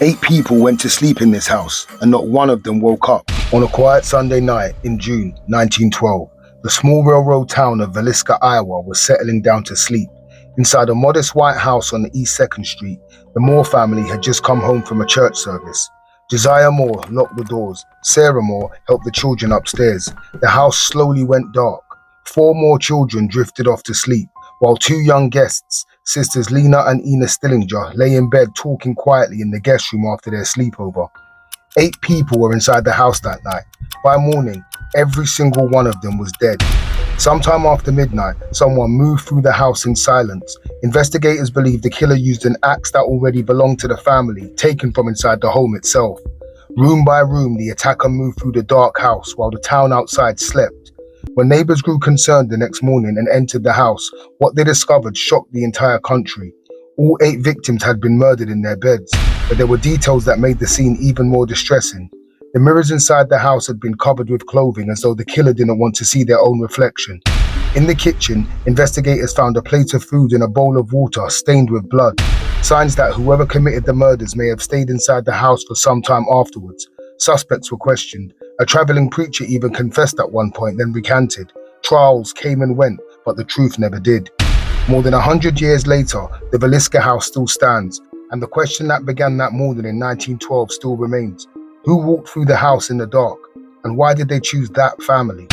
8 people went to sleep in this house, and not one of them woke up. On a quiet Sunday night in June 1912, the small railroad town of Villisca, Iowa was settling down to sleep. Inside a modest white house on East 2nd Street, the Moore family had just come home from a church service. Josiah Moore locked the doors. Sarah Moore helped the children upstairs. The house slowly went dark. 4 more children drifted off to sleep, while 2 young guests, sisters Lena and Ina Stillinger, lay in bed talking quietly in the guest room after their sleepover. 8 people were inside the house that night. By morning, every single one of them was dead. Sometime after midnight, someone moved through the house in silence. Investigators believe the killer used an axe that already belonged to the family, taken from inside the home itself. Room by room, the attacker moved through the dark house while the town outside slept. When neighbors grew concerned the next morning and entered the house, what they discovered shocked the entire country. All 8 victims had been murdered in their beds, but there were details that made the scene even more distressing. The mirrors inside the house had been covered with clothing, as though the killer didn't want to see their own reflection. In the kitchen, investigators found a plate of food and a bowl of water stained with blood, signs that whoever committed the murders may have stayed inside the house for some time afterwards. Suspects were questioned. A traveling preacher even confessed at one point, then recanted. Trials came and went, but the truth never did. More than 100 years later, the Villisca house still stands, and the question that began that morning in 1912 still remains. Who walked through the house in the dark, and why did they choose that family?